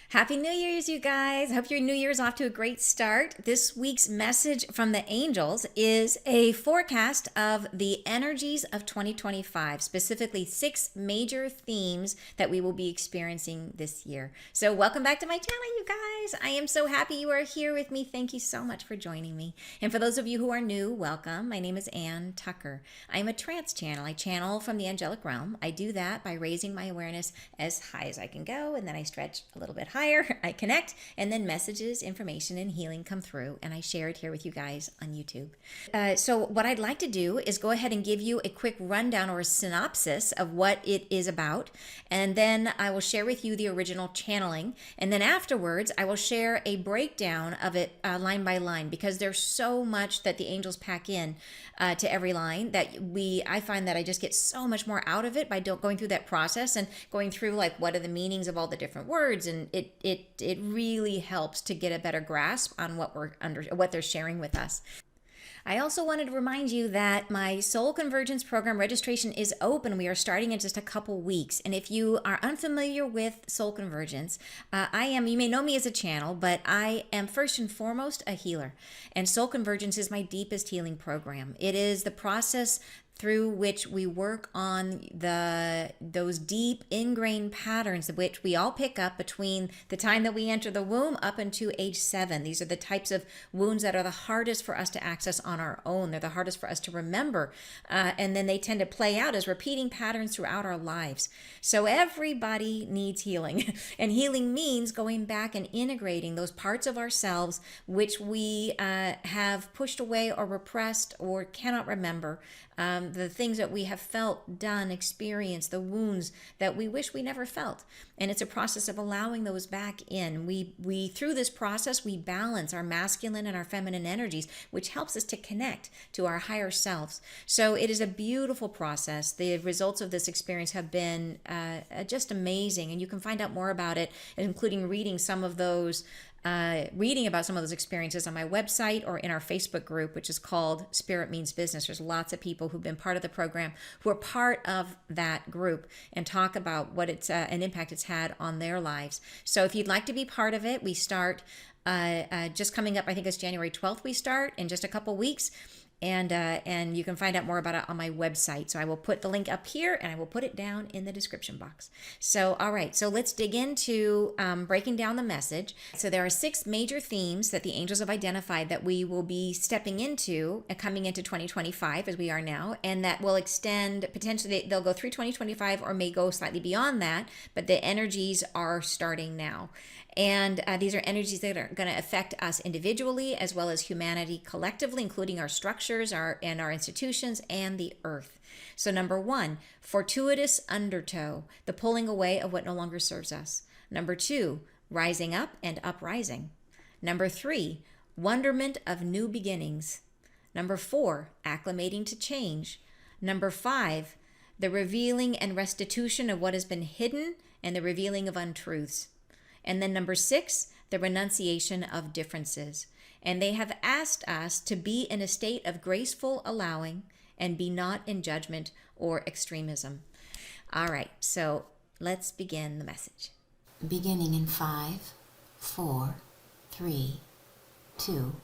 Happy New Year's, you guys. Hope your New Year's off to a great start. This week's message from the angels is a forecast of the energies of 2025, specifically 6 major themes that we will be experiencing this year. So, welcome back to my channel, you guys. I am so happy you are here with me. Thank you so much for joining me. And for those of you who are new, welcome. My name is Ann Tucker. I am a trance channel. I channel from the angelic realm. I do that by raising my awareness as high as I can go, and then I stretch a little bit higher. I connect, and then messages, information, and healing come through, and I share it here with you guys on YouTube. So what I'd like to do is go ahead and give you a quick rundown or a synopsis of what it is about, and then I will share with you the original channeling, and then afterwards I will share a breakdown of it line by line, because there's so much that the angels pack in to every line that I find that I just get so much more out of it by going through that process and going through like what are the meanings of all the different words, and it really helps to get a better grasp on what they're sharing with us. I also wanted to remind you that my Soul Convergence program registration is open. We are starting in just a couple weeks. And if you are unfamiliar with Soul Convergence, you may know me as a channel, but I am first and foremost a healer. And Soul Convergence is my deepest healing program. It is the process through which we work on those deep ingrained patterns of which we all pick up between the time that we enter the womb up into age 7. These are the types of wounds that are the hardest for us to access on our own. They're the hardest for us to remember. And then they tend to play out as repeating patterns throughout our lives. So everybody needs healing. And healing means going back and integrating those parts of ourselves which we have pushed away or repressed or cannot remember. The things that we have felt, done, experienced, the wounds that we wish we never felt. And it's a process of allowing those back in. We through this process, we balance our masculine and our feminine energies, which helps us to connect to our higher selves. So it is a beautiful process. The results of this experience have been just amazing. And you can find out more about it, including reading about some of those experiences on my website or in our Facebook group, which is called Spirit Means Business. There's lots of people who've been part of the program who are part of that group and talk about what an impact it's had on their lives. So if you'd like to be part of it, we start just coming up. I think it's January 12th. We start in just a couple weeks. And you can find out more about it on my website. So I will put the link up here, and I will put it down in the description box. So, all right, so let's dig into breaking down the message. So there are 6 major themes that the angels have identified that we will be stepping into and coming into 2025 as we are now, and that will extend, potentially they'll go through 2025 or may go slightly beyond that, but the energies are starting now. And these are energies that are going to affect us individually as well as humanity collectively, including our structures, our institutions, and the earth. So number 1, fortuitous undertow, the pulling away of what no longer serves us. Number 2, rising up and uprising. Number 3, wonderment of new beginnings. Number 4, acclimating to change. Number 5, the revealing and restitution of what has been hidden and the revealing of untruths. And then number 6, the renunciation of differences. And they have asked us to be in a state of graceful allowing and be not in judgment or extremism. All right, so let's begin the message. Beginning in 5, 4, 3, 2,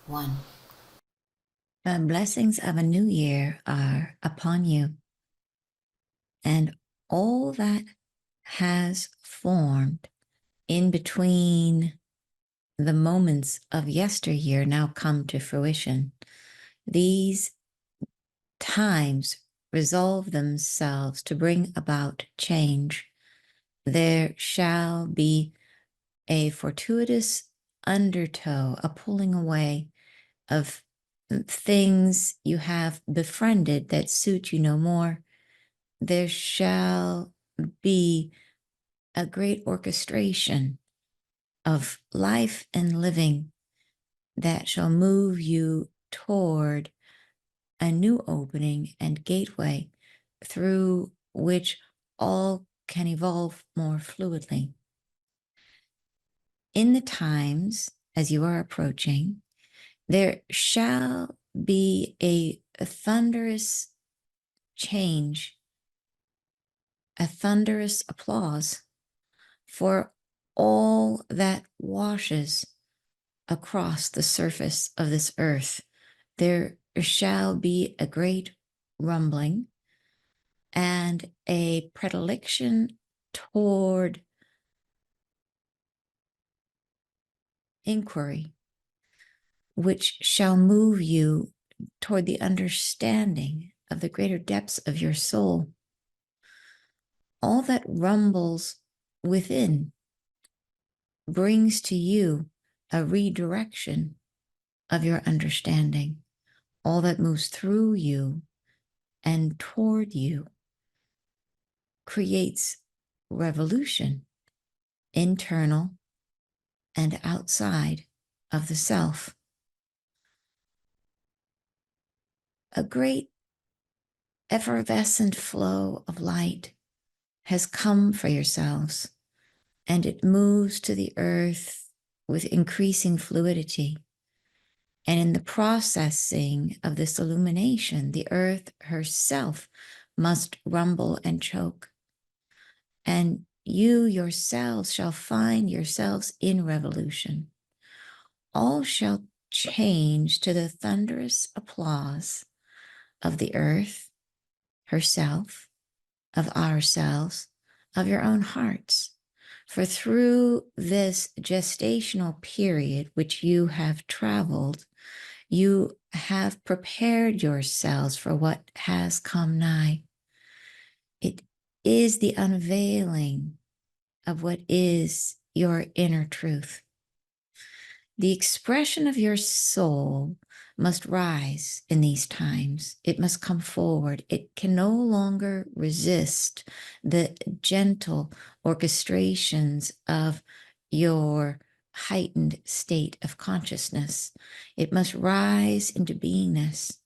1. The blessings of a new year are upon you, and all that has formed in between the moments of yesteryear now come to fruition. These times resolve themselves to bring about change. There shall be a fortuitous undertow, a pulling away of things you have befriended that suit you no more. There shall be a great orchestration of life and living that shall move you toward a new opening and gateway through which all can evolve more fluidly. In the times as you are approaching, there shall be a thunderous change, a thunderous applause for all that washes across the surface of this earth, there shall be a great rumbling and a predilection toward inquiry, which shall move you toward the understanding of the greater depths of your soul. All that rumbles within brings to you a redirection of your understanding. All that moves through you and toward you creates revolution, internal and outside of the self. A great effervescent flow of light has come for yourselves, and it moves to the earth with increasing fluidity. And in the processing of this illumination, the earth herself must rumble and choke. And you yourselves shall find yourselves in revolution. All shall change to the thunderous applause of the earth herself, of ourselves, of your own hearts. For through this gestational period which you have traveled, you have prepared yourselves for what has come nigh. It is the unveiling of what is your inner truth. The expression of your soul must rise in these times. It must come forward. It can no longer resist the gentle orchestrations of your heightened state of consciousness. It must rise into beingness.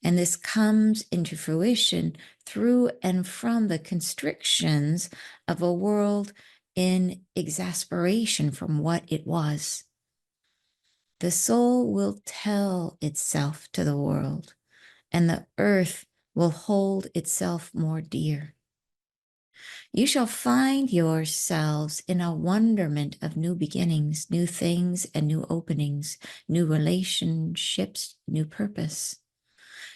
And this comes into fruition through and from the constrictions of a world in exasperation from what it was. The soul will tell itself to the world, and the earth will hold itself more dear. You shall find yourselves in a wonderment of new beginnings, new things and new openings, new relationships, new purpose.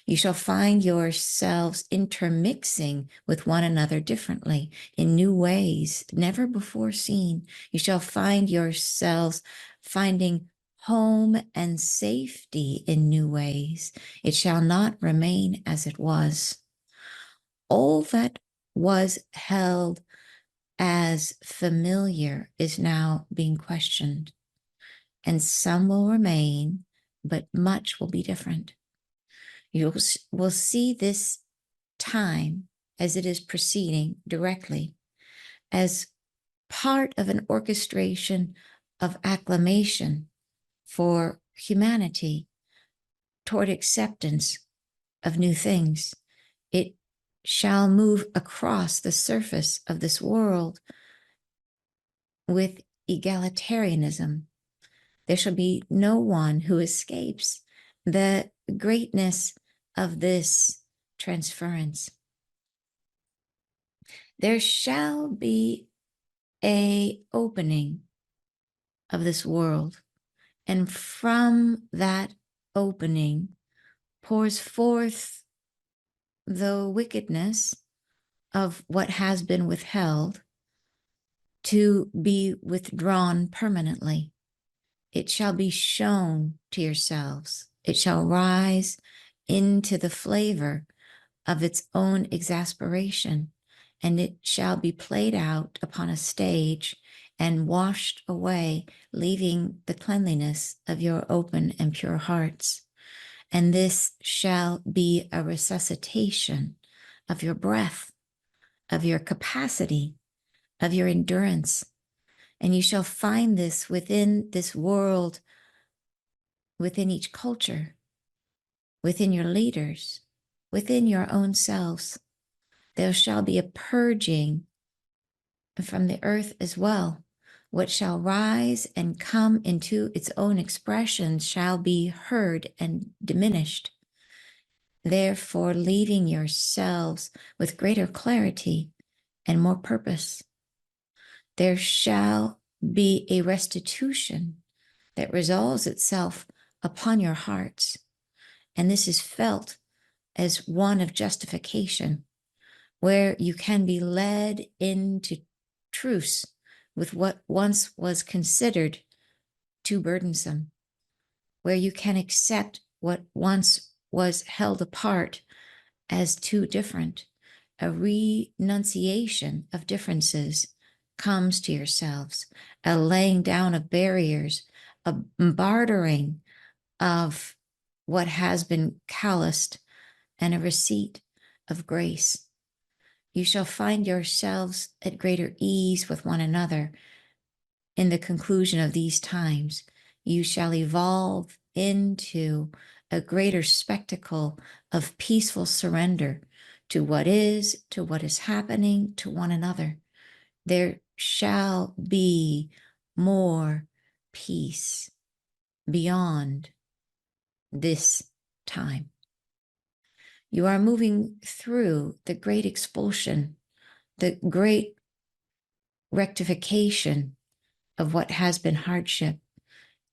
You shall find yourselves intermixing with one another differently in new ways never before seen. You shall find yourselves finding home and safety in new ways. It shall not remain as it was. All that was held as familiar is now being questioned, and some will remain, but much will be different. You will see this time as it is proceeding directly as part of an orchestration of acclamation for humanity toward acceptance of new things. It shall move across the surface of this world with egalitarianism. There shall be no one who escapes the greatness of this transference. There shall be a opening of this world, and from that opening pours forth the wickedness of what has been withheld to be withdrawn permanently. It shall be shown to yourselves. It shall rise into the flavor of its own exasperation, and it shall be played out upon a stage and washed away, leaving the cleanliness of your open and pure hearts. And this shall be a resuscitation of your breath, of your capacity, of your endurance. And you shall find this within this world, within each culture, within your leaders, within your own selves. There shall be a purging from the earth as well. What shall rise and come into its own expression shall be heard and diminished. Therefore, leaving yourselves with greater clarity and more purpose. There shall be a restitution that resolves itself upon your hearts. And this is felt as one of justification, where you can be led into truce with what once was considered too burdensome, where you can accept what once was held apart as too different. A renunciation of differences comes to yourselves, a laying down of barriers, a bartering of what has been calloused, and a receipt of grace. You shall find yourselves at greater ease with one another. In the conclusion of these times, you shall evolve into a greater spectacle of peaceful surrender to what is happening to one another. There shall be more peace beyond this time. You are moving through the great expulsion, the great rectification of what has been hardship,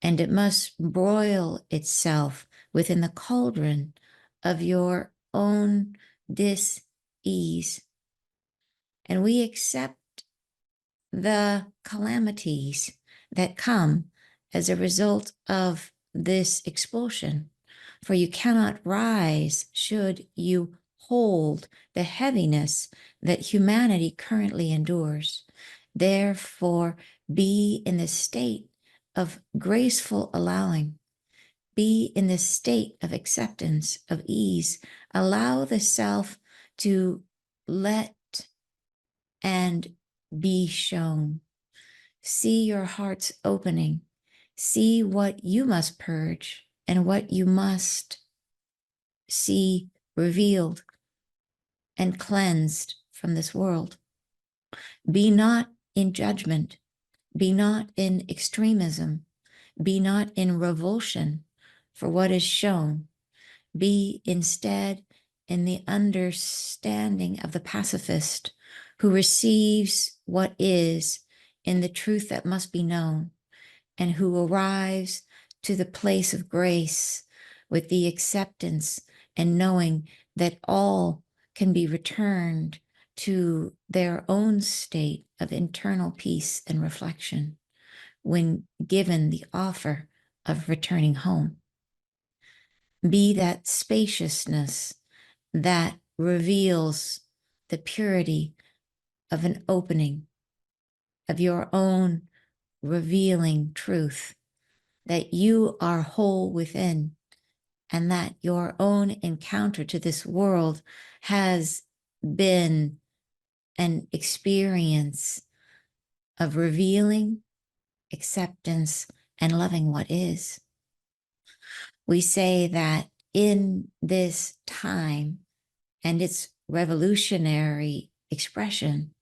and it must broil itself within the cauldron of your own dis-ease. And we accept the calamities that come as a result of this expulsion. For you cannot rise should you hold the heaviness that humanity currently endures. Therefore, be in the state of graceful allowing. Be in the state of acceptance, of ease. Allow the self to let and be shown. See your heart's opening. See what you must purge and what you must see revealed and cleansed from this world. Be not in judgment. Be not in extremism. Be not in revulsion for what is shown. Be instead in the understanding of the pacifist who receives what is in the truth that must be known, and who arrives to the place of grace with the acceptance and knowing that all can be returned to their own state of internal peace and reflection when given the offer of returning home. Be that spaciousness that reveals the purity of an opening, of your own revealing truth, that you are whole within, and that your own encounter to this world has been an experience of revealing, acceptance, and loving what is. We say that in this time and its revolutionary expression,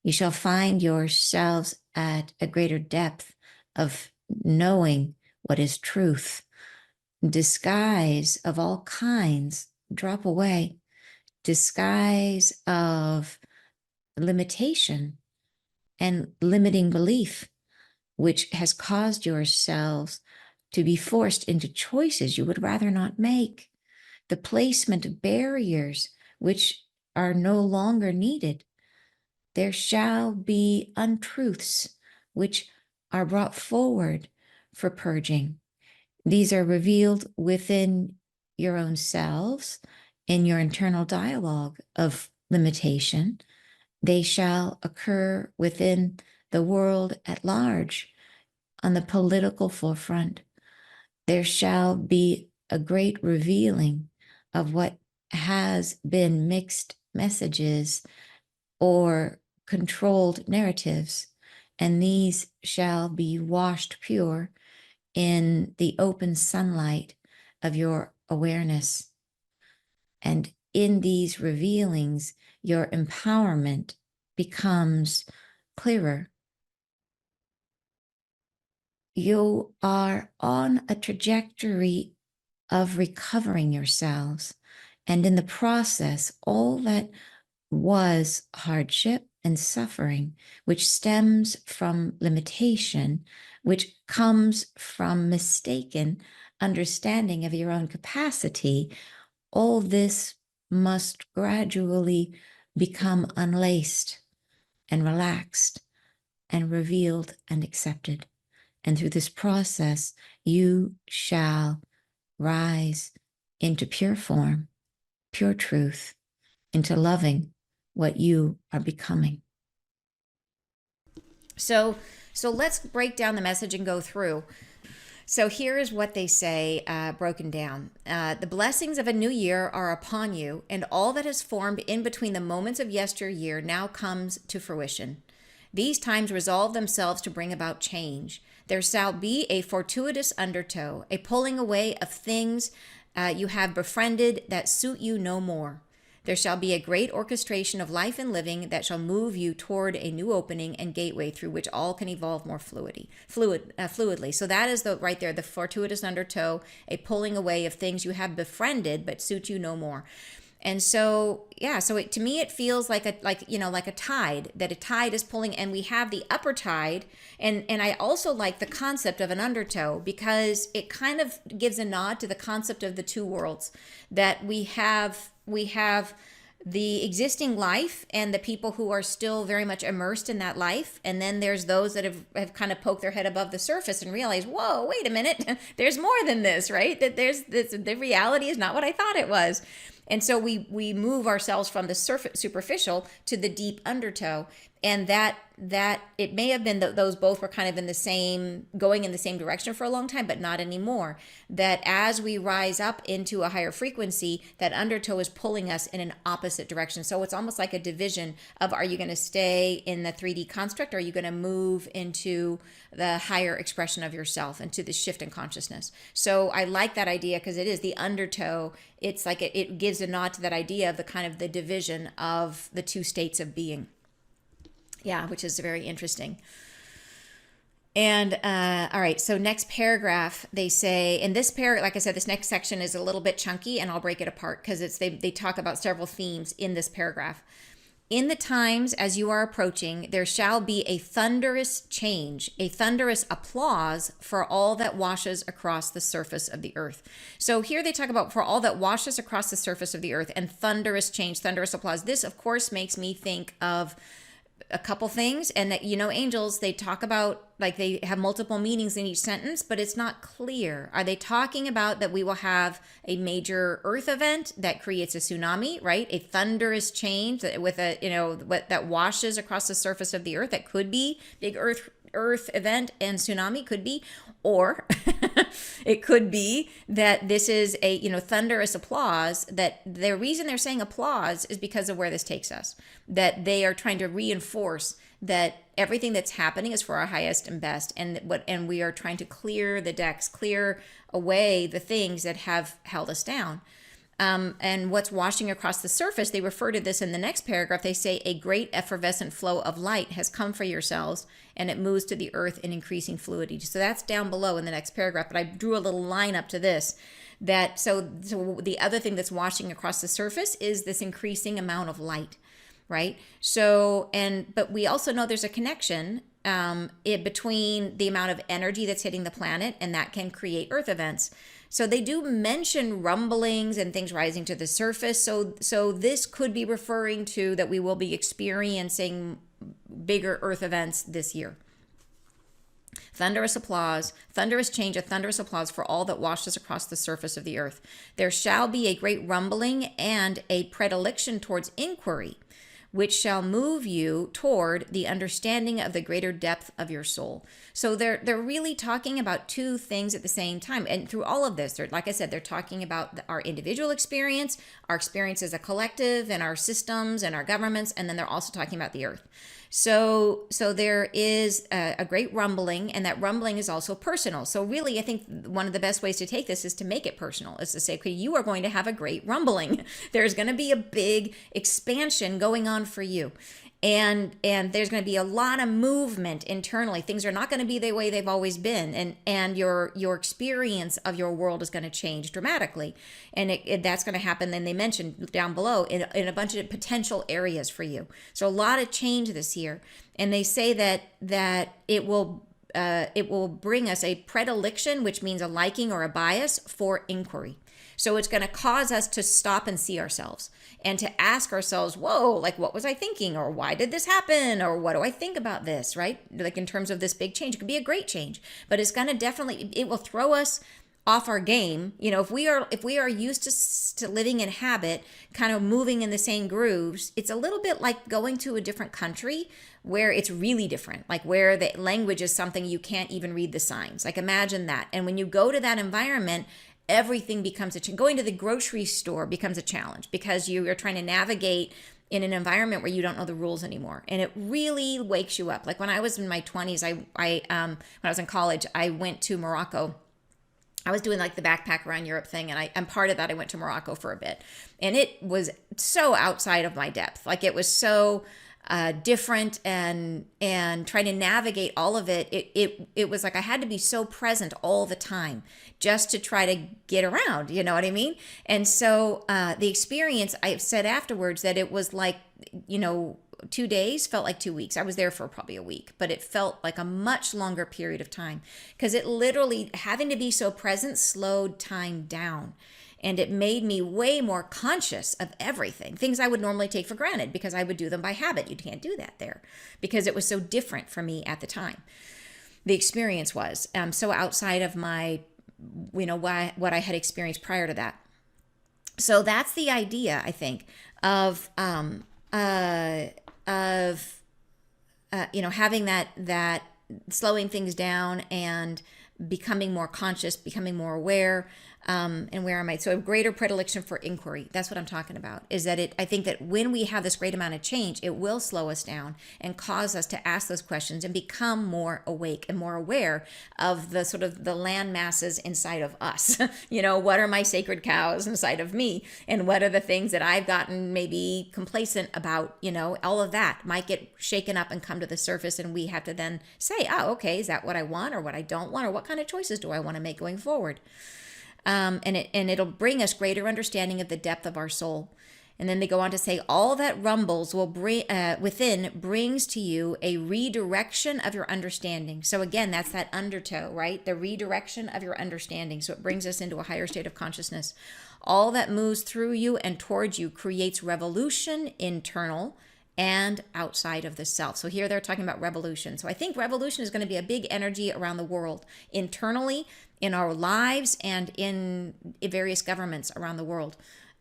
you shall find yourselves at a greater depth of knowing what is truth. Disguise of all kinds drop away. Disguise of limitation and limiting belief, which has caused yourselves to be forced into choices you would rather not make. The placement of barriers which are no longer needed. There shall be untruths which are brought forward for purging. These are revealed within your own selves in your internal dialogue of limitation. They shall occur within the world at large on the political forefront. There shall be a great revealing of what has been mixed messages or controlled narratives, and these shall be washed pure in the open sunlight of your awareness. And in these revealings, your empowerment becomes clearer. You are on a trajectory of recovering yourselves. And in the process, all that was hardship, and suffering, which stems from limitation, which comes from mistaken understanding of your own capacity, all this must gradually become unlaced and relaxed and revealed and accepted. And through this process, you shall rise into pure form, pure truth, into loving what you are becoming. So let's break down the message and go through. So here is what they say, broken down. The blessings of a new year are upon you, and all that has formed in between the moments of yesteryear now comes to fruition. These times resolve themselves to bring about change. There shall be a fortuitous undertow, a pulling away of things you have befriended that suit you no more. There shall be a great orchestration of life and living that shall move you toward a new opening and gateway through which all can evolve more fluidly. So that is the right there, the fortuitous undertow, a pulling away of things you have befriended but suit you no more. And so, yeah, so to me, it feels like a tide, that a tide is pulling, and we have the upper tide. And I also like the concept of an undertow, because it kind of gives a nod to the concept of the two worlds, that we have the existing life and the people who are still very much immersed in that life. And then there's those that have kind of poked their head above the surface and realized, whoa, wait a minute, there's more than this, right? That there's this, the reality is not what I thought it was. And so we move ourselves from the superficial to the deep undertow, and that it may have been that those both were kind of going in the same direction for a long time, but not anymore. That as we rise up into a higher frequency, that undertow is pulling us in an opposite direction. So it's almost like a division of, are you going to stay in the 3D construct, or are you going to move into the higher expression of yourself, into the shift in consciousness? So I like that idea, because it is the undertow. It's like it gives a nod to that idea of the kind of the division of the two states of being. Yeah, which is very interesting. And all right, so next paragraph, they say, in this paragraph, like I said, this next section is a little bit chunky, and I'll break it apart because they talk about several themes in this paragraph. In the times as you are approaching, there shall be a thunderous change, a thunderous applause for all that washes across the surface of the earth. So here they talk about for all that washes across the surface of the earth, and thunderous change, thunderous applause. This, of course, makes me think of a couple things. And that, angels, they talk about, like, they have multiple meanings in each sentence, but it's not clear. Are they talking about that we will have a major earth event that creates a tsunami, right? A thunderous change with that washes across the surface of the earth? That could be big earth event, and tsunami could be, or it could be that this is a thunderous applause, that the reason they're saying applause is because of where this takes us, that they are trying to reinforce that everything that's happening is for our highest and best, and we are trying to clear the decks, clear away the things that have held us down. And what's washing across the surface, they refer to this in the next paragraph. They say, a great effervescent flow of light has come for yourselves, and it moves to the earth in increasing fluidity. So that's down below in the next paragraph, but I drew a little line up to this. So the other thing that's washing across the surface is this increasing amount of light, right? But we also know there's a connection between the amount of energy that's hitting the planet, and that can create earth events. So they do mention rumblings and things rising to the surface. So this could be referring to that we will be experiencing bigger earth events this year. Thunderous applause, thunderous change, a thunderous applause for all that washes across the surface of the earth. There shall be a great rumbling and a predilection towards inquiry, which shall move you toward the understanding of the greater depth of your soul. So they're really talking about two things at the same time. And through all of this, like I said, they're talking about our individual experience, our experience as a collective, and our systems and our governments, and then they're also talking about the earth. So there is a great rumbling, and that rumbling is also personal. So really, I think one of the best ways to take this is to make it personal, is to say, okay, you are going to have a great rumbling. There's going to be a big expansion going on for you. and there's going to be a lot of movement internally. Things are not going to be the way they've always been, and your experience of your world is going to change dramatically, and that's going to happen. Then they mentioned down below in a bunch of potential areas for you. So a lot of change this year, and they say that it will bring us a predilection, which means a liking or a bias for inquiry. So it's going to cause us to stop and see ourselves and to ask ourselves, whoa, like what was I thinking? Or why did this happen? Or what do I think about this, right? Like in terms of this big change, it could be a great change, but it's going to definitely, it will throw us off our game. You know, if we are used to living in habit, kind of moving in the same grooves, it's a little bit like going to a different country where it's really different, like where the language is something you can't even read the signs. Like imagine that. And when you go to that environment, everything becomes a challenge. Going to the grocery store becomes a challenge because you are trying to navigate in an environment where you don't know the rules anymore, and it really wakes you up. Like when I was in my 20s, when I was in college, I went to Morocco. I was doing like the backpack around Europe thing, and part of that I went to Morocco for a bit, and it was so outside of my depth. Like it was so different, and trying to navigate all of it. It was like I had to be so present all the time just to try to get around. You know what I mean? And so the experience, I said afterwards that it was like, 2 days felt like 2 weeks. I was there for probably a week, but it felt like a much longer period of time because it literally, having to be so present, slowed time down. And it made me way more conscious of everything, things I would normally take for granted because I would do them by habit. You can't do that there because it was so different for me at the time. The experience was so outside of my, what I had experienced prior to that. So that's the idea, I think, of having that slowing things down and becoming more conscious, becoming more aware. And where am I? So a greater predilection for inquiry. That's what I'm talking about, is that I think that when we have this great amount of change, it will slow us down and cause us to ask those questions and become more awake and more aware of the sort of the land masses inside of us. What are my sacred cows inside of me? And what are the things that I've gotten maybe complacent about? All of that might get shaken up and come to the surface. And we have to then say, oh, okay, is that what I want or what I don't want? Or what kind of choices do I want to make going forward? And it'll bring us greater understanding of the depth of our soul. And then they go on to say, all that rumbles will bring within brings to you a redirection of your understanding. So again, that's that undertow, right? The redirection of your understanding. So it brings us into a higher state of consciousness. All that moves through you and towards you creates revolution, internal and outside of the self. So here they're talking about revolution. So I think revolution is going to be a big energy around the world, internally, in our lives, and in various governments around the world.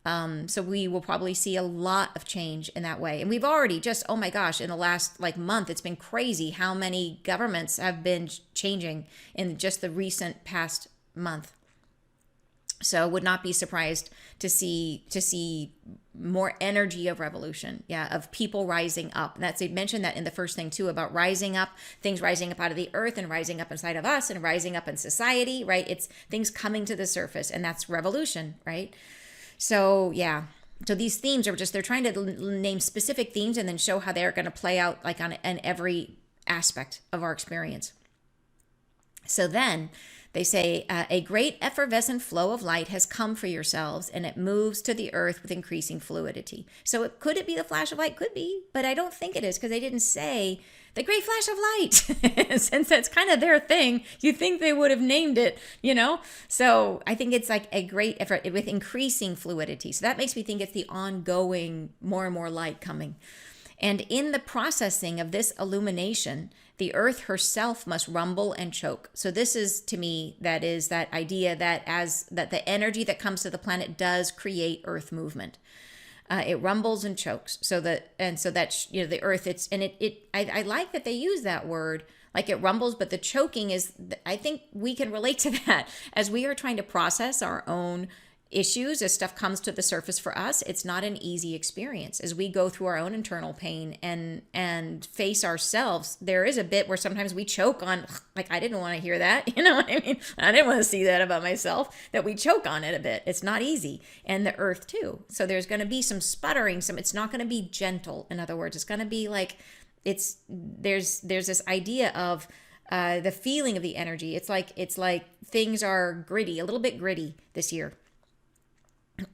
So we will probably see a lot of change in that way. And we've already just, oh my gosh, in the last month, it's been crazy how many governments have been changing in just the recent past month. So would not be surprised to see more energy of revolution, of people rising up. And they mentioned that in the first thing too, about rising up, things rising up out of the earth and rising up inside of us and rising up in society, right? It's things coming to the surface, and that's revolution, right? So so these themes are they're trying to name specific themes and then show how they're going to play out on every aspect of our experience. So then they say, a great effervescent flow of light has come for yourselves, and it moves to the earth with increasing fluidity. So could it be the flash of light? Could be, but I don't think it is, because they didn't say the great flash of light. Since that's kind of their thing, you think they would have named it, So I think it's like a great effort with increasing fluidity. So that makes me think it's the ongoing more and more light coming. And in the processing of this illumination, the earth herself must rumble and choke. So this is, to me, that is that idea that that the energy that comes to the planet does create earth movement. It rumbles and chokes. So the earth, I like that they use that word, like it rumbles, but the choking is, I think we can relate to that as we are trying to process our own issues, as stuff comes to the surface for us, it's not an easy experience. As we go through our own internal pain and face ourselves, there is a bit where sometimes we choke on, like, I didn't want to hear that. You know what I mean? I didn't want to see that about myself, that we choke on it a bit. It's not easy. And the earth too. So there's going to be some sputtering, it's not going to be gentle. In other words, it's going to be like, there's this idea of the feeling of the energy. It's like things are gritty, a little bit gritty this year.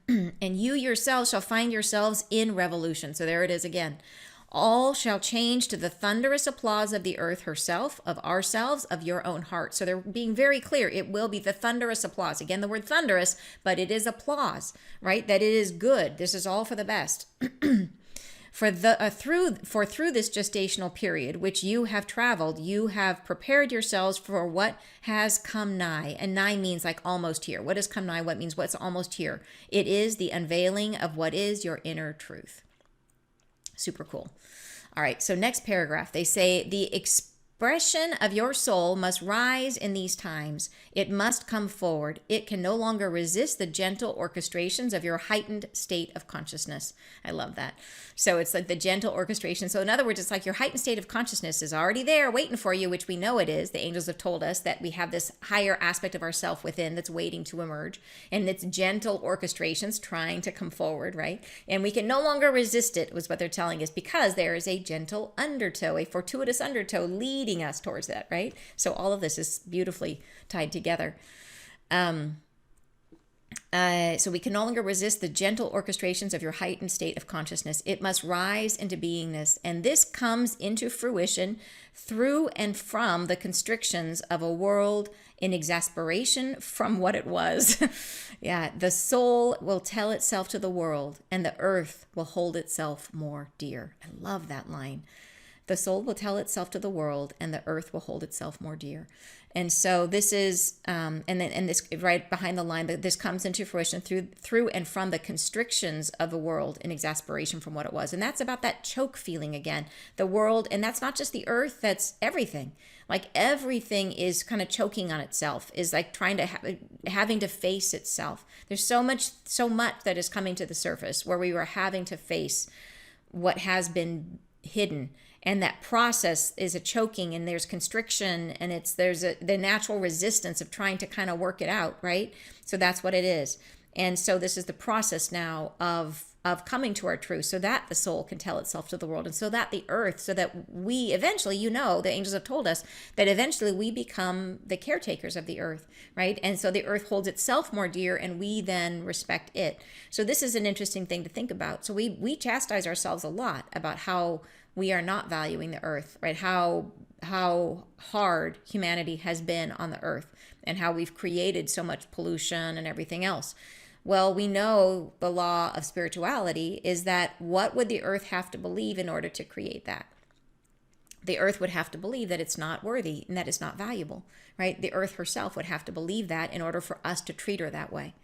And you yourselves shall find yourselves in revolution. So there it is again. All shall change to the thunderous applause of the earth herself, of ourselves, of your own heart. So they're being very clear. It will be the thunderous applause. Again, the word thunderous, but it is applause, right? That it is good. This is all for the best. For through this gestational period which you have traveled, you have prepared yourselves for what has come nigh. And nigh means like almost here. What has come nigh? What means what's almost here? It is the unveiling of what is your inner truth. Super cool. All right, so next paragraph, they say the expression of your soul must rise in these times. It must come forward. It can no longer resist the gentle orchestrations of your heightened state of consciousness. I love that. So it's like the gentle orchestration. So in other words, it's like your heightened state of consciousness is already there waiting for you, which we know it is. The angels have told us that we have this higher aspect of ourself within that's waiting to emerge. And it's gentle orchestrations trying to come forward, right? And we can no longer resist it, was what they're telling us, because there is a gentle undertow, a fortuitous undertow leading us towards that, right? So all of this is beautifully tied together. So we can no longer resist the gentle orchestrations of your heightened state of consciousness. It must rise into beingness. And this comes into fruition through and from the constrictions of a world in exasperation from what it was. Yeah, the soul will tell itself to the world, and the earth will hold itself more dear. I love that line. The soul will tell itself to the world, and the earth will hold itself more dear. And so this is, and this right behind the line, that this comes into fruition through and from the constrictions of the world in exasperation from what it was. And that's about that choke feeling again. The world, and that's not just the earth, that's everything. Like everything is kind of choking on itself, is like trying to having to face itself. There's so much that is coming to the surface where we were having to face what has been hidden. And that process is a choking, and there's constriction, and there's the natural resistance of trying to kind of work it out, right? So that's what it is. And so this is the process now of coming to our truth, so that the soul can tell itself to the world, and so that the earth, so that we eventually, the angels have told us that eventually we become the caretakers of the earth, right? And so the earth holds itself more dear, and we then respect it. So this is an interesting thing to think about. So we chastise ourselves a lot about how we are not valuing the earth, right? How hard humanity has been on the earth, and how we've created so much pollution and everything else. Well, we know the law of spirituality is that what would the earth have to believe in order to create that? The earth would have to believe that it's not worthy and that it's not valuable, right? The earth herself would have to believe that in order for us to treat her that way.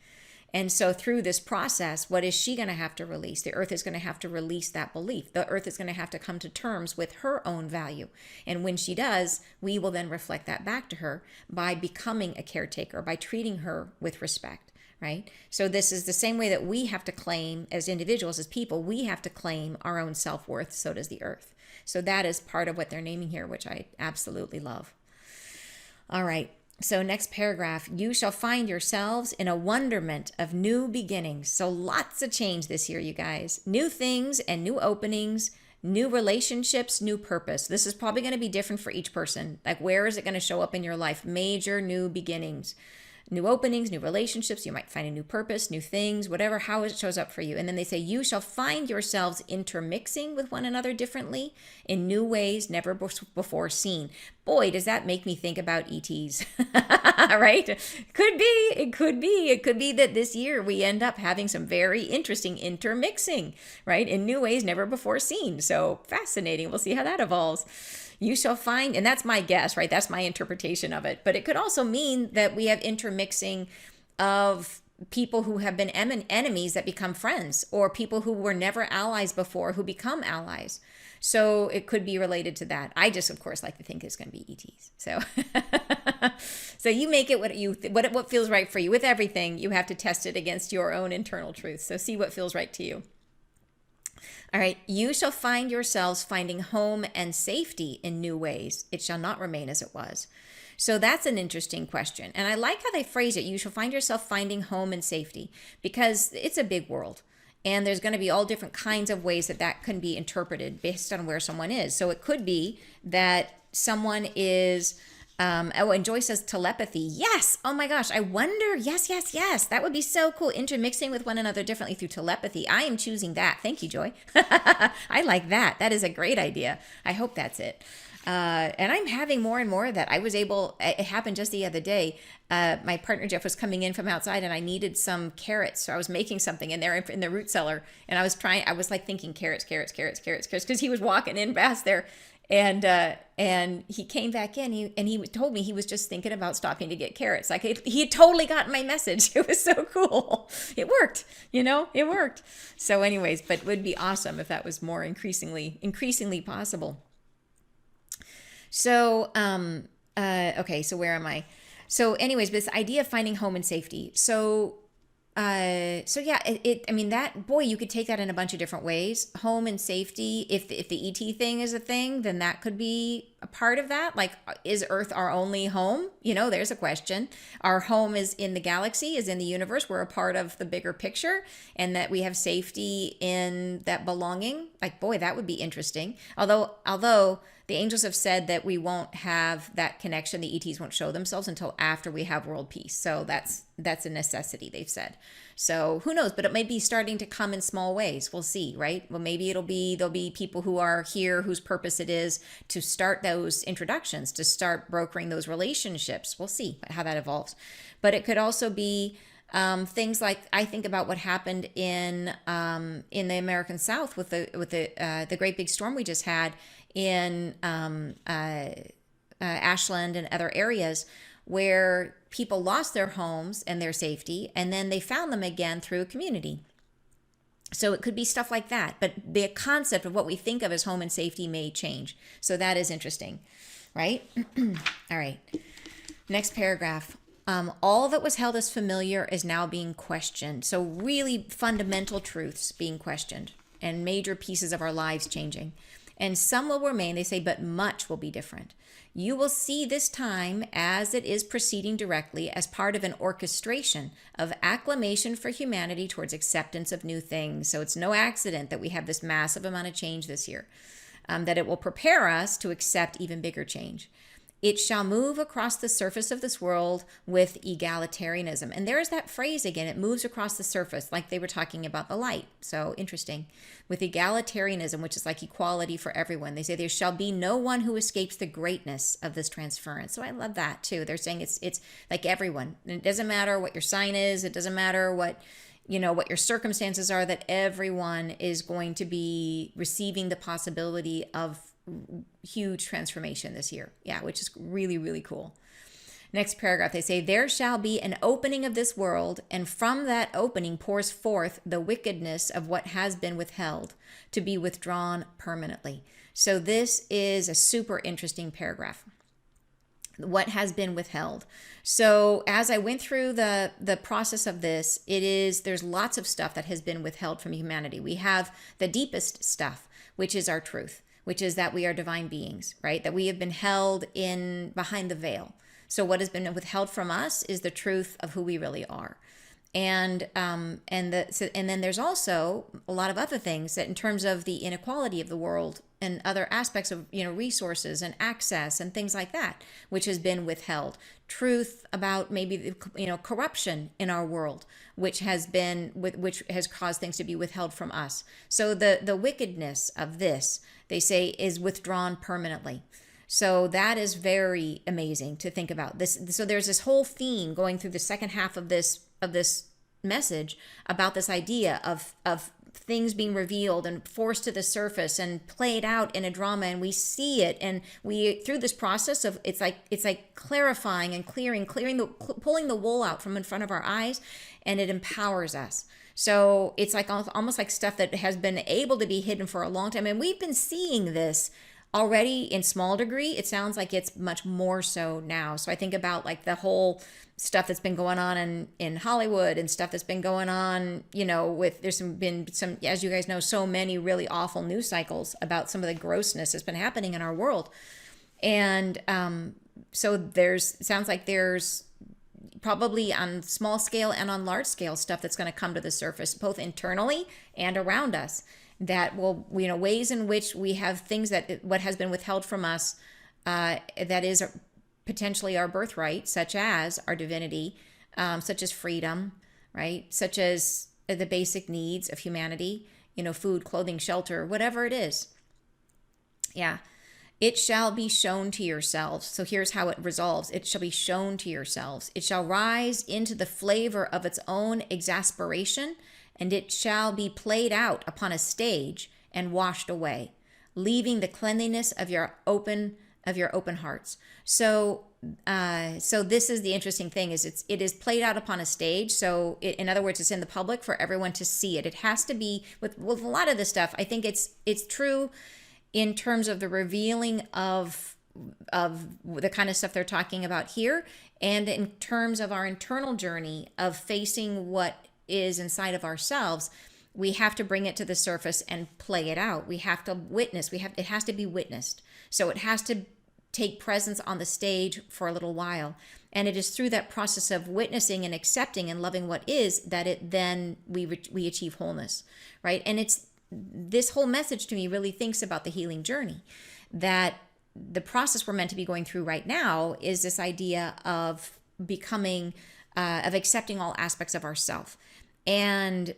And so through this process, what is she going to have to release? The earth is going to have to release that belief. The earth is going to have to come to terms with her own value. And when she does, we will then reflect that back to her by becoming a caretaker, by treating her with respect, right? So this is the same way that we have to claim, as individuals, as people, we have to claim our own self-worth. So does the earth. So that is part of what they're naming here, which I absolutely love. All right. So next paragraph, you shall find yourselves in a wonderment of new beginnings. So lots of change this year, you guys. New things and new openings, new relationships, new purpose. This is probably going to be different for each person. Like, where is it going to show up in your life? Major new beginnings. New openings, new relationships, you might find a new purpose, new things, whatever, how it shows up for you. And then they say, you shall find yourselves intermixing with one another differently in new ways never before seen. Boy, does that make me think about ETs, right? It could be that this year we end up having some very interesting intermixing, right? In new ways never before seen. So fascinating. We'll see how that evolves. You shall find, and that's my guess, right? That's my interpretation of it. But it could also mean that we have intermixing of people who have been enemies that become friends, or people who were never allies before who become allies. So it could be related to that. I just, of course, like to think it's going to be ETs. So So you make it what feels right for you. With everything, you have to test it against your own internal truth. So see what feels right to you. All right, you shall find yourselves finding home and safety in new ways. It shall not remain as it was. So that's an interesting question. And I like how they phrase it. You shall find yourself finding home and safety, because it's a big world. And there's going to be all different kinds of ways that can be interpreted based on where someone is. So it could be that someone is, and Joy says telepathy. Yes. Oh my gosh. I wonder. Yes, yes, yes. That would be so cool. Intermixing with one another differently through telepathy. I am choosing that. Thank you, Joy. I like that. That is a great idea. I hope that's it. And I'm having more and more of that. It happened just the other day. My partner Jeff was coming in from outside and I needed some carrots. So I was making something in there in the root cellar, and I was like thinking carrots, because he was walking in past there. And he came back in, and he told me he was just thinking about stopping to get carrots. Like he had totally gotten my message. It was so cool. It worked, it worked. So anyways, but it would be awesome if that was more increasingly possible. So, okay, so where am I? So anyways, this idea of finding home and safety. So yeah, I mean, that, boy, you could take that in a bunch of different ways. Home and safety. If the ET thing is a thing, then that could be a part of that. Like, is Earth our only home? There's a question. Our home is in the galaxy, is in the universe. We're a part of the bigger picture, and that we have safety in that belonging. Like, boy, that would be interesting. Although the angels have said that we won't have that connection. The ETs won't show themselves until after we have world peace. So that's a necessity, they've said. So who knows? But it may be starting to come in small ways. We'll see, right? Well, maybe there'll be people who are here whose purpose it is to start those introductions, to start brokering those relationships. We'll see how that evolves. But it could also be things like, I think about what happened in the American South with the great big storm we just had in Ashland and other areas, where people lost their homes and their safety, and then they found them again through a community. So it could be stuff like that, but the concept of what we think of as home and safety may change. So that is interesting, right? All right. Next paragraph. All that was held as familiar is now being questioned. So really fundamental truths being questioned, and major pieces of our lives changing. And some will remain, they say, but much will be different. You will see this time, as it is proceeding directly, as part of an orchestration of acclamation for humanity towards acceptance of new things. So it's no accident that we have this massive amount of change this year, that it will prepare us to accept even bigger change. It shall move across the surface of this world with egalitarianism. And there's that phrase again, it moves across the surface, like they were talking about the light. So interesting. With egalitarianism, which is like equality for everyone. They say there shall be no one who escapes the greatness of this transference. So I love that too. They're saying it's like everyone. And it doesn't matter what your sign is. It doesn't matter what your circumstances are, that everyone is going to be receiving the possibility of huge transformation this year. Yeah, which is really, really cool. Next paragraph, they say, there shall be an opening of this world, and from that opening pours forth the wickedness of what has been withheld, to be withdrawn permanently. So this is a super interesting paragraph. What has been withheld. So as I went through the process of this, there's lots of stuff that has been withheld from humanity. We have the deepest stuff, which is our truth, which is that we are divine beings, right? That we have been held in behind the veil. So what has been withheld from us is the truth of who we really are. And then there's also a lot of other things that, in terms of the inequality of the world and other aspects of resources and access and things like that, which has been withheld. Truth about maybe corruption in our world, which has caused things to be withheld from us. So the wickedness of this, they say, is withdrawn permanently. So that is very amazing to think about this. So there's this whole theme going through the second half of this message about this idea of things being revealed and forced to the surface and played out in a drama, and we see it, and we, through this process of it's like clarifying and pulling the wool out from in front of our eyes, and it empowers us. So it's like almost like stuff that has been able to be hidden for a long time, and we've been seeing this already in small degree. It sounds like it's much more so now. So I think about like the whole stuff that's been going on in Hollywood and stuff that's been going on, with been some, as you guys know, so many really awful news cycles about some of the grossness that's been happening in our world. And so sounds like there's probably on small scale and on large scale stuff that's going to come to the surface, both internally and around us, that will, ways in which we have things that what has been withheld from us, that is potentially our birthright, such as our divinity, such as freedom, right? Such as the basic needs of humanity, food, clothing, shelter, whatever it is. Yeah. It shall be shown to yourselves. So here's how it resolves. It shall be shown to yourselves. It shall rise into the flavor of its own exasperation, and it shall be played out upon a stage and washed away, leaving the cleanliness of your open hearts. So this is the interesting thing: is it is played out upon a stage. So in other words, it's in the public for everyone to see it. It has to be with a lot of this stuff. I think it's true in terms of the revealing of the kind of stuff they're talking about here, and in terms of our internal journey of facing what is inside of ourselves. We have to bring it to the surface and play it out. We have to witness. It has to be witnessed. So it has to take presence on the stage for a little while. And it is through that process of witnessing and accepting and loving what is that it then we achieve wholeness, right? And it's this whole message to me really thinks about the healing journey, that the process we're meant to be going through right now is this idea of becoming, of accepting all aspects of ourself, and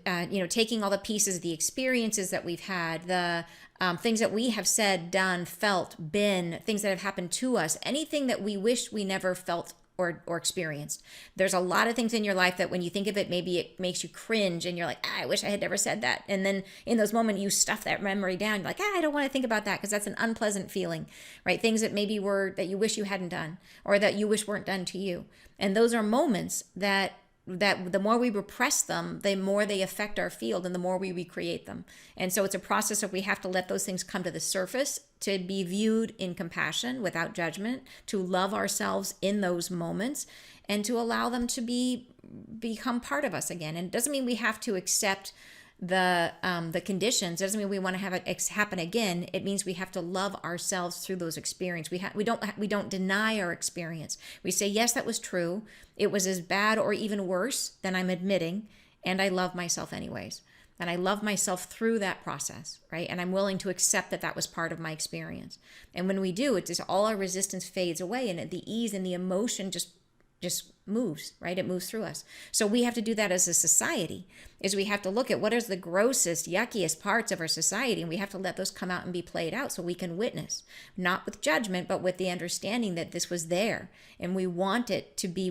taking all the pieces, the experiences that we've had, the things that we have said, done, felt, been, things that have happened to us, anything that we wish we never felt or experienced. There's a lot of things in your life that when you think of it, maybe it makes you cringe and you're like, I wish I had never said that. And then in those moments you stuff that memory down. You're like, I don't want to think about that because that's an unpleasant feeling, right? Things that maybe that you wish you hadn't done or that you wish weren't done to you. And those are moments that the more we repress them, the more they affect our field and the more we recreate them. And so it's a process of we have to let those things come to the surface, to be viewed in compassion without judgment, to love ourselves in those moments, and to allow them to become part of us again. And it doesn't mean we have to accept the conditions. It doesn't mean we want to have it happen again. It means we have to love ourselves through those experiences. We don't deny our experience. We say, yes, that was true. It was as bad or even worse than I'm admitting, and I love myself anyways. And I love myself through that process, right? And I'm willing to accept that that was part of my experience. And when we do, it just all our resistance fades away, and the ease and the emotion just moves, right? It moves through us. So we have to do that as a society, is we have to look at what is the grossest, yuckiest parts of our society, and we have to let those come out and be played out so we can witness, not with judgment, but with the understanding that this was there, and we want that to be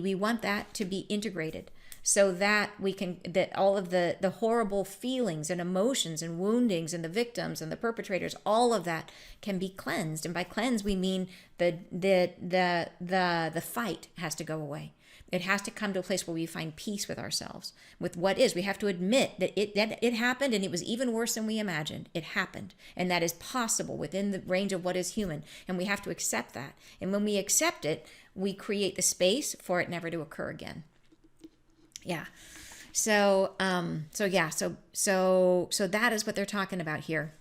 integrated, so that that all of the horrible feelings and emotions and woundings and the victims and the perpetrators, all of that can be cleansed. And by cleanse, we mean the fight has to go away. It has to come to a place where we find peace with ourselves, with what is. We have to admit that it happened, and it was even worse than we imagined. It happened, and that is possible within the range of what is human, and we have to accept that. And when we accept it, we create the space for it never to occur again. Yeah. So that is what they're talking about here.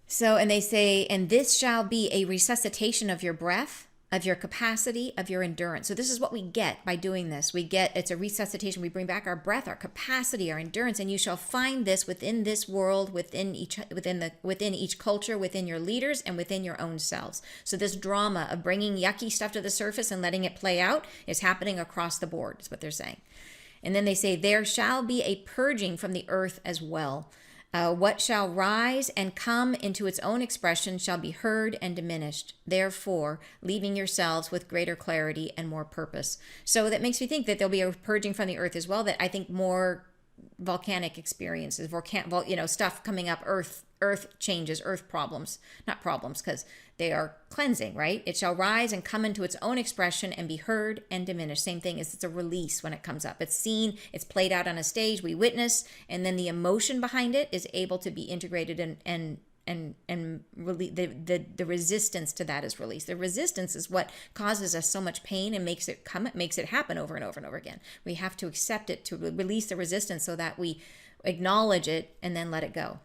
So, and they say, and this shall be a resuscitation of your breath, of your capacity, of your endurance. So this is what we get by doing this. It's a resuscitation. We bring back our breath, our capacity, our endurance, and you shall find this within this world, within each culture, within your leaders, and within your own selves. So this drama of bringing yucky stuff to the surface and letting it play out is happening across the board, is what they're saying. And then they say, there shall be a purging from the earth as well. What shall rise and come into its own expression shall be heard and diminished, therefore leaving yourselves with greater clarity and more purpose. So that makes me think that there'll be a purging from the earth as well, that I think more volcanic experiences, stuff coming up, earth changes, earth problems, not problems because they are cleansing, right? It shall rise and come into its own expression and be heard and diminished. Same thing, it's a release when it comes up. It's seen, it's played out on a stage, we witness, and then the emotion behind it is able to be integrated the resistance to that is released. The resistance is what causes us so much pain and makes it happen over and over and over again. We have to accept it, to release the resistance, so that we acknowledge it and then let it go.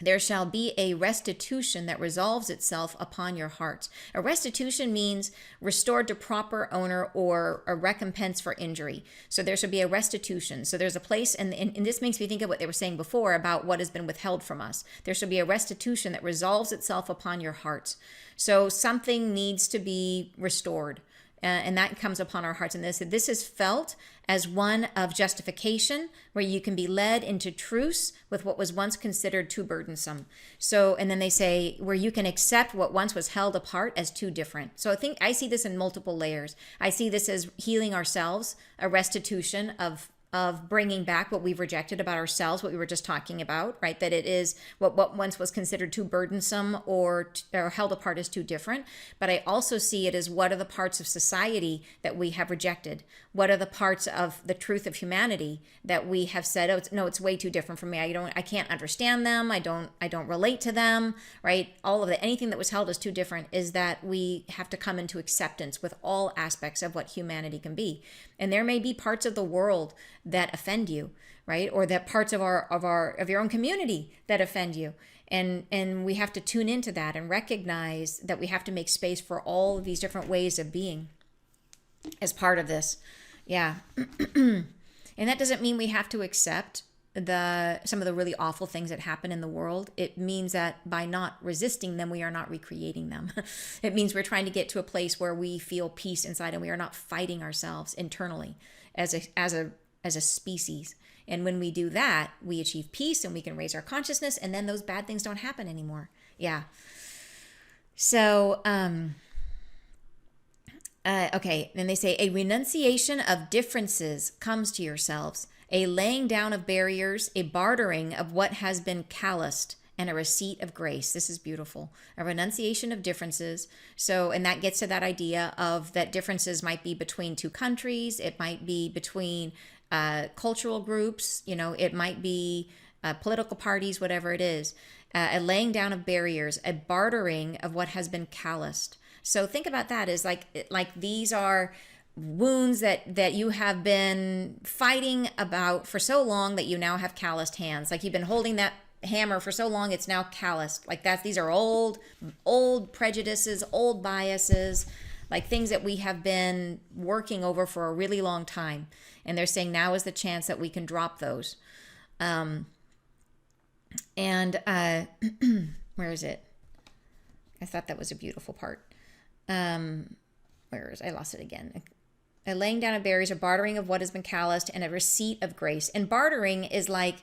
There shall be a restitution that resolves itself upon your hearts. A restitution means restored to proper owner, or a recompense for injury. So there should be a restitution. So there's a place, and this makes me think of what they were saying before about what has been withheld from us. There should be a restitution that resolves itself upon your hearts. So something needs to be restored. And that comes upon our hearts. And this is felt as one of justification, where you can be led into truce with what was once considered too burdensome. So, and then they say, where you can accept what once was held apart as too different. So I see this in multiple layers. I see this as healing ourselves, a restitution of bringing back what we've rejected about ourselves, what we were just talking about, right? That it is what once was considered too burdensome or held apart as too different. But I also see it as, what are the parts of society that we have rejected? What are the parts of the truth of humanity that we have said, oh, it's way too different from me. I can't understand them. I don't relate to them, right? All of it, anything that was held as too different, is that we have to come into acceptance with all aspects of what humanity can be. And there may be parts of the world that offend you, right? Or that parts of your own community that offend you. And we have to tune into that and recognize that we have to make space for all of these different ways of being as part of this. Yeah. And that doesn't mean we have to accept some of the really awful things that happen in the world. It means that by not resisting them, we are not recreating them. It means we're trying to get to a place where we feel peace inside, and we are not fighting ourselves internally as a species. And when we do that, we achieve peace, and we can raise our consciousness, and then those bad things don't happen anymore. Yeah. So, okay. Then they say, a renunciation of differences comes to yourselves, a laying down of barriers, a bartering of what has been calloused, and a receipt of grace. This is beautiful. A renunciation of differences. So, and that gets to that idea of that differences might be between two countries. It might be between cultural groups. It might be political parties, whatever it is. A laying down of barriers, a bartering of what has been calloused. So think about that as like these are wounds that you have been fighting about for so long that you now have calloused hands. Like you've been holding that hammer for so long, it's now calloused. Like these are old prejudices, old biases, like things that we have been working over for a really long time. And they're saying now is the chance that we can drop those. Where is it? I thought that was a beautiful part. I lost it again. A laying down of barriers, a bartering of what has been calloused, and a receipt of grace. And bartering is like,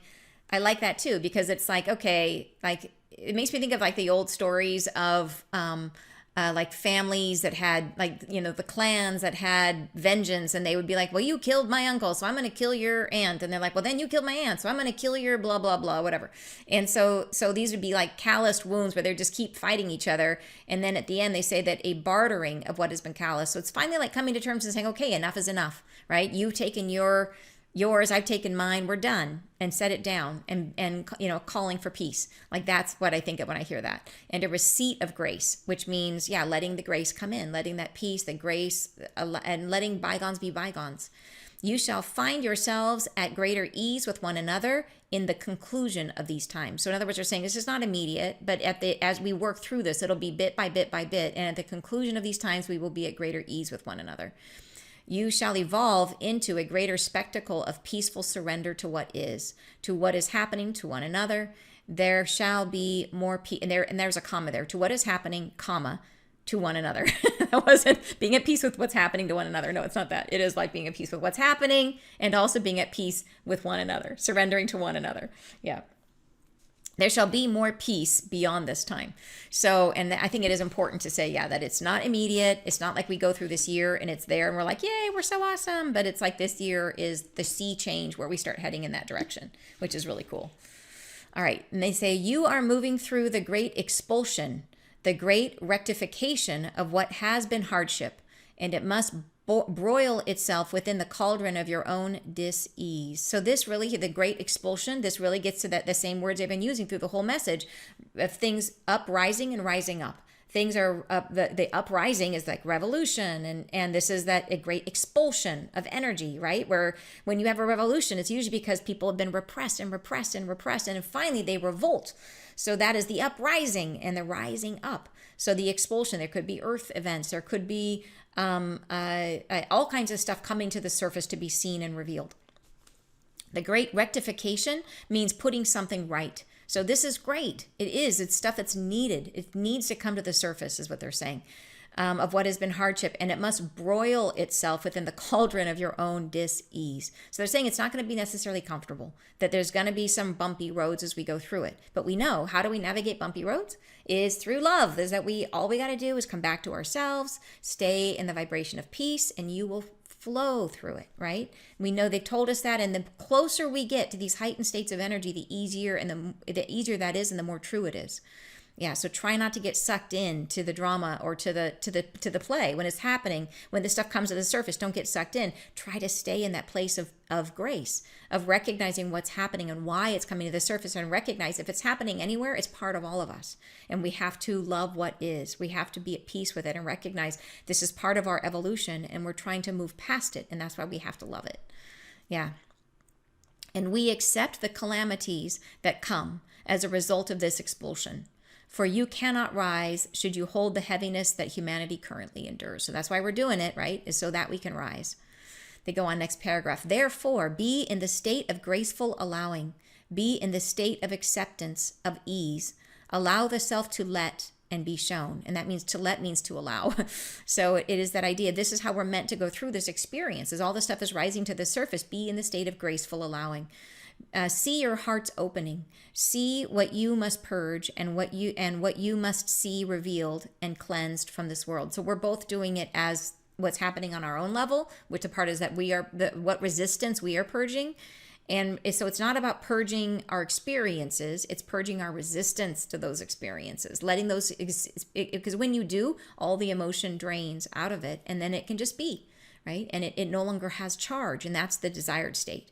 I like that too, because it's like, okay, like it makes me think of like the old stories of like families that had the clans that had vengeance, and they would be like, well, you killed my uncle, so I'm going to kill your aunt. And they're like, well, then you killed my aunt, so I'm going to kill your blah, blah, blah, whatever. And so these would be like calloused wounds where they just keep fighting each other. And then at the end, they say that a bartering of what has been calloused. So it's finally like coming to terms and saying, okay, enough is enough, right? You've taken yours, I've taken mine, we're done, and set it down, and calling for peace. Like that's what I think of when I hear that. And a receipt of grace, which means, letting the grace come in, letting that peace, the grace, and letting bygones be bygones. You shall find yourselves at greater ease with one another in the conclusion of these times. So in other words, they're saying this is not immediate, but as we work through this, it'll be bit by bit by bit. And at the conclusion of these times, we will be at greater ease with one another. You shall evolve into a greater spectacle of peaceful surrender to what is happening to one another. There shall be more peace, and there's a comma there, to what is happening, comma, to one another. That wasn't being at peace with what's happening to one another. No, it's not that. It is like being at peace with what's happening and also being at peace with one another, surrendering to one another. Yeah. There shall be more peace beyond this time. So, and I think it is important to say, that it's not immediate. It's not like we go through this year and it's there and we're like, yay, we're so awesome. But it's like this year is the sea change where we start heading in that direction, which is really cool. All right. And they say, you are moving through the great expulsion, the great rectification of what has been hardship, and it must broil itself within the cauldron of your own dis-ease. So this really, the great expulsion, this really gets to the same words I've been using through the whole message of things uprising and rising up. Things are the uprising is like revolution, and this is that a great expulsion of energy, right? Where when you have a revolution, it's usually because people have been repressed and repressed and repressed, and finally they revolt. So that is the uprising and the rising up. So the expulsion, there could be earth events, there could be all kinds of stuff coming to the surface to be seen and revealed. The great rectification means putting something right. So this is great. It is. It's stuff that's needed. It needs to come to the surface, is what they're saying, of what has been hardship. And it must broil itself within the cauldron of your own dis-ease. So they're saying it's not going to be necessarily comfortable, that there's going to be some bumpy roads as we go through it. But we know, how do we navigate bumpy roads? Is through love. Is that all we got to do is come back to ourselves, stay in the vibration of peace, and you will flow through it, right? We know they've told us that, and the closer we get to these heightened states of energy, the easier the easier that is, and the more true it is. Yeah, so try not to get sucked into the drama or to the play when it's happening. When this stuff comes to the surface, don't get sucked in. Try to stay in that place of grace, of recognizing what's happening and why it's coming to the surface, and recognize if it's happening anywhere, it's part of all of us. And we have to love what is. We have to be at peace with it and recognize this is part of our evolution, and we're trying to move past it, and that's why we have to love it. Yeah. And we accept the calamities that come as a result of this expulsion. For you cannot rise should you hold the heaviness that humanity currently endures. So that's why we're doing it, right? Is so that we can rise. They go on, next paragraph. Therefore, be in the state of graceful allowing. Be in the state of acceptance, of ease. Allow the self to let and be shown. And that means to let means to allow. So it is that idea. This is how we're meant to go through this experience. As all this stuff is rising to the surface, be in the state of graceful allowing. See your heart's opening. See what you must purge and what you must see revealed and cleansed from this world. So we're both doing it as what's happening on our own level, which the part is that what resistance we are purging. And so it's not about purging our experiences, it's purging our resistance to those experiences, letting those, because when you do, all the emotion drains out of it, and then it can just be, right? And it no longer has charge, and that's the desired state.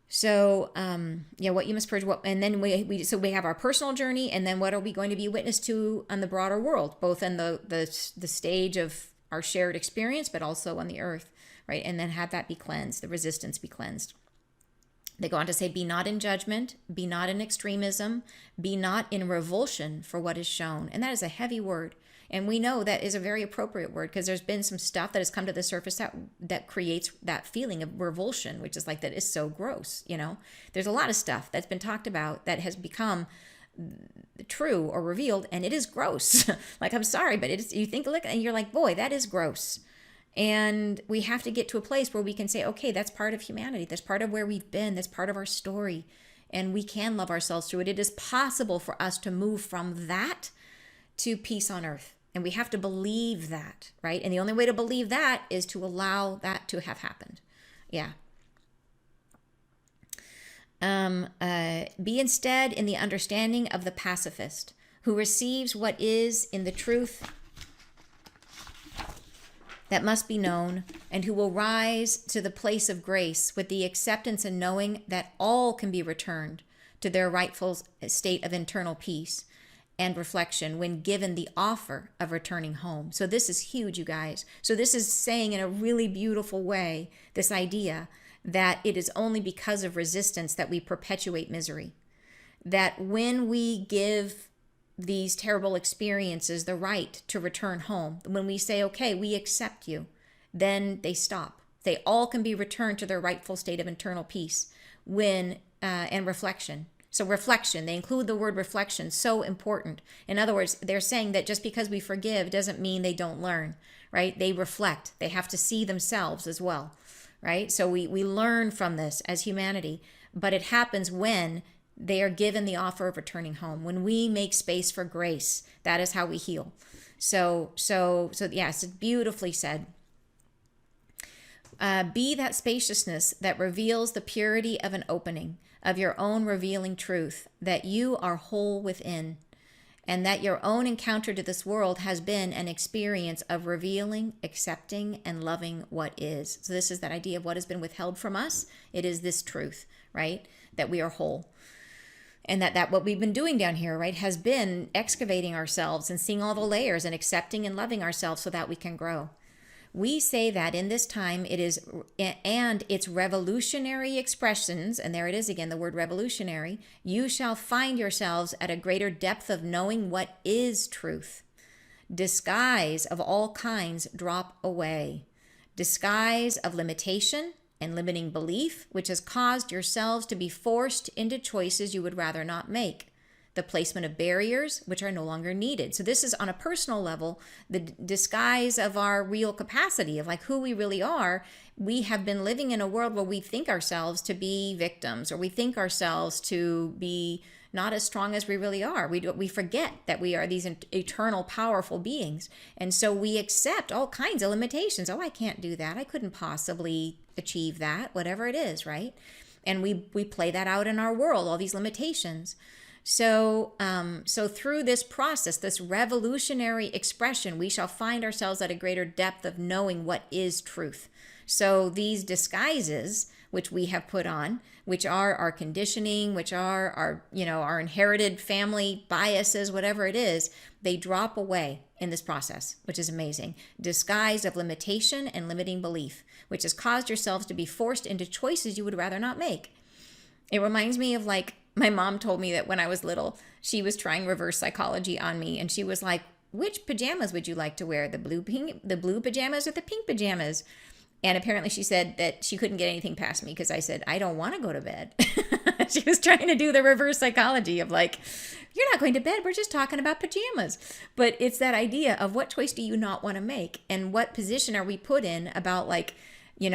So, what you must purge, and then we have our personal journey, and then what are we going to be witness to on the broader world, both in the stage of our shared experience, but also on the earth, right? And then have that be cleansed, the resistance be cleansed. They go on to say, be not in judgment, be not in extremism, be not in revulsion for what is shown. And that is a heavy word. And we know that is a very appropriate word, because there's been some stuff that has come to the surface that creates that feeling of revulsion, which is like, that is so gross, There's a lot of stuff that's been talked about that has become true or revealed, and it is gross. Like, I'm sorry, but you look, and you're like, boy, that is gross. And we have to get to a place where we can say, okay, that's part of humanity. That's part of where we've been. That's part of our story. And we can love ourselves through it. It is possible for us to move from that to peace on earth. And we have to believe that, right? And the only way to believe that is to allow that to have happened. Yeah. Be instead in the understanding of the pacifist, who receives what is in the truth that must be known, and who will rise to the place of grace with the acceptance and knowing that all can be returned to their rightful state of internal peace and reflection when given the offer of returning home. So this is huge, you guys. So this is saying in a really beautiful way this idea that it is only because of resistance that we perpetuate misery. That when we give these terrible experiences the right to return home, when we say, okay, we accept you, then they stop. They all can be returned to their rightful state of internal peace and reflection. So reflection, they include the word reflection, so important. In other words, they're saying that just because we forgive doesn't mean they don't learn, right? They reflect. They have to see themselves as well, right? So we learn from this as humanity, but it happens when they are given the offer of returning home. When we make space for grace, that is how we heal. So yes, it's beautifully said. Be that spaciousness that reveals the purity of an opening, of your own revealing truth, that you are whole within, and that your own encounter to this world has been an experience of revealing, accepting, and loving what is. So this is that idea of what has been withheld from us. It is this truth, right? That we are whole. And that what we've been doing down here, right, has been excavating ourselves and seeing all the layers and accepting and loving ourselves so that we can grow. We say that in this time it is, and its revolutionary expressions, and there it is again, the word revolutionary, you shall find yourselves at a greater depth of knowing what is truth. Disguise of all kinds drop away. Disguise of limitation and limiting belief, which has caused yourselves to be forced into choices you would rather not make. The placement of barriers, which are no longer needed. So this is on a personal level, the disguise of our real capacity, of like who we really are. We have been living in a world where we think ourselves to be victims, or we think ourselves to be not as strong as we really are. We forget that we are these eternal, powerful beings. And so we accept all kinds of limitations. Oh, I can't do that. I couldn't possibly achieve that, whatever it is, right? And we play that out in our world, all these limitations. So through this process, this revolutionary expression, we shall find ourselves at a greater depth of knowing what is truth. So these disguises, which we have put on, which are our conditioning, which are our inherited family biases, whatever it is, they drop away in this process, which is amazing. Disguise of limitation and limiting belief, which has caused yourselves to be forced into choices you would rather not make. It reminds me of like, my mom told me that when I was little, she was trying reverse psychology on me, and she was like, which pajamas would you like to wear? The blue pajamas or the pink pajamas? And apparently she said that she couldn't get anything past me because I said, I don't want to go to bed. She was trying to do the reverse psychology of like, you're not going to bed. We're just talking about pajamas. But it's that idea of what choice do you not want to make? And what position are we put in about like,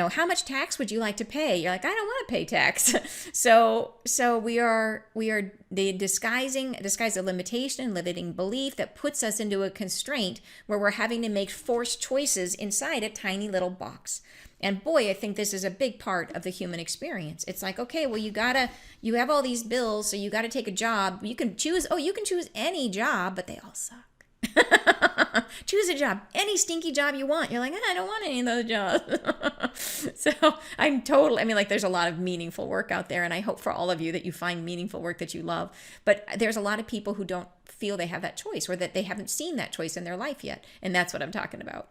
how much tax would you like to pay? You're like, I don't want to pay tax. So we are the disguise of limitation, limiting belief that puts us into a constraint where we're having to make forced choices inside a tiny little box. And boy, I think this is a big part of the human experience. It's like, okay, well, you have all these bills, so you got to take a job. You can choose any job, but they all suck. Choose a job, any stinky job you want. You're like, I don't want any of those jobs. So there's a lot of meaningful work out there, and I hope for all of you that you find meaningful work that you love. But there's a lot of people who don't feel they have that choice, or that they haven't seen that choice in their life yet. And that's what I'm talking about.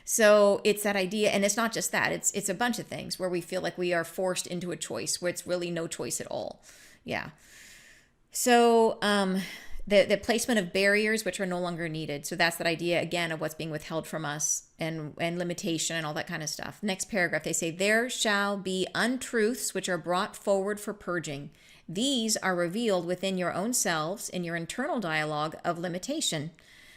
So it's that idea, and it's not just that, it's a bunch of things where we feel like we are forced into a choice where it's really no choice at all. Yeah. So, the placement of barriers which are no longer needed. So that's that idea again of what's being withheld from us and limitation and all that kind of stuff. Next paragraph, they say, there shall be untruths which are brought forward for purging. These are revealed within your own selves in your internal dialogue of limitation.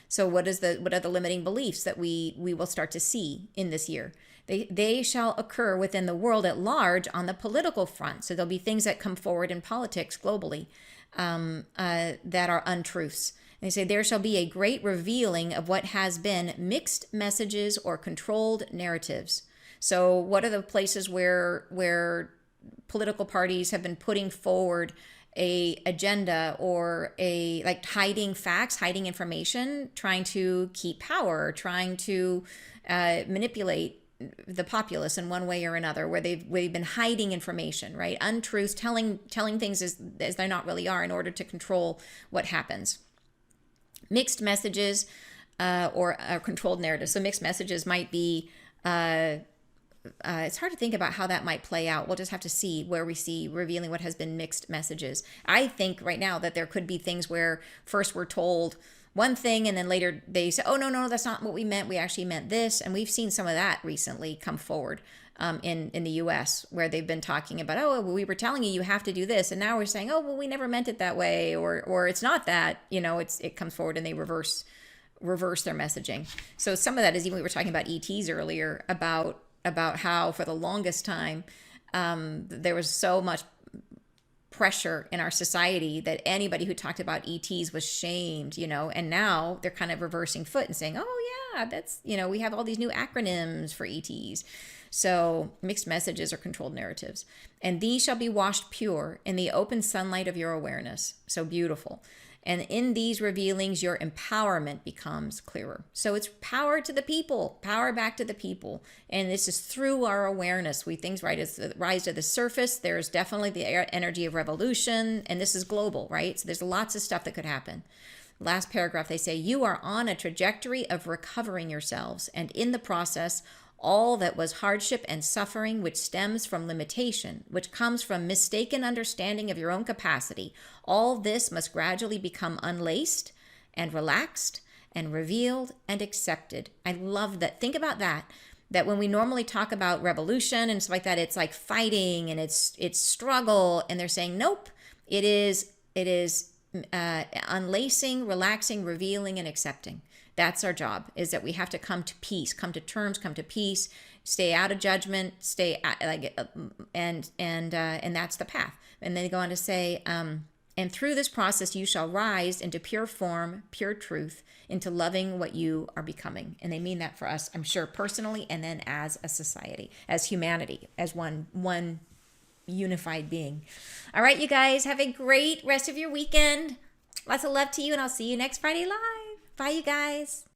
So what are the limiting beliefs that we will start to see in this year? They shall occur within the world at large on the political front. So there'll be things that come forward in politics globally that are untruths. And they say there shall be a great revealing of what has been mixed messages or controlled narratives. So what are the places where political parties have been putting forward a agenda or hiding facts, hiding information, trying to keep power, trying to manipulate the populace in one way or another, where they've been hiding information, right? Untruths, telling things as they not really are in order to control what happens. Mixed messages or controlled narratives. So mixed messages might be, it's hard to think about how that might play out. We'll just have to see where we see revealing what has been mixed messages. I think right now that there could be things where first we're told one thing and then later they say, oh, no, that's not what we meant. We actually meant this. And we've seen some of that recently come forward in the US, where they've been talking about, oh, well, we were telling you have to do this. And now we're saying, oh, well, we never meant it that way. Or it's not that, it comes forward and they reverse their messaging. So some of that is, even we were talking about ETs earlier, about how for the longest time there was so much pressure in our society that anybody who talked about ETs was shamed, and now they're kind of reversing foot and saying, oh yeah, that's, we have all these new acronyms for ETs. So mixed messages or controlled narratives. And these shall be washed pure in the open sunlight of your awareness. So beautiful. And in these revealings, your empowerment becomes clearer. So it's power to the people, power back to the people. And this is through our awareness. We things rise to the surface. There's definitely the energy of revolution. And this is global, right? So there's lots of stuff that could happen. Last paragraph, they say, you are on a trajectory of recovering yourselves. And in the process, all that was hardship and suffering, which stems from limitation, which comes from mistaken understanding of your own capacity, all this must gradually become unlaced and relaxed and revealed and accepted. I love that. Think about that. That when we normally talk about revolution and stuff like that, it's like fighting and it's struggle. And they're saying, nope, it is unlacing, relaxing, revealing, and accepting. That's our job, is that we have to come to peace, come to terms, come to peace, stay out of judgment, and that's the path. And then they go on to say, and through this process, you shall rise into pure form, pure truth, into loving what you are becoming. And they mean that for us, I'm sure, personally, and then as a society, as humanity, as one unified being. All right, you guys, have a great rest of your weekend. Lots of love to you, and I'll see you next Friday live. Bye, you guys.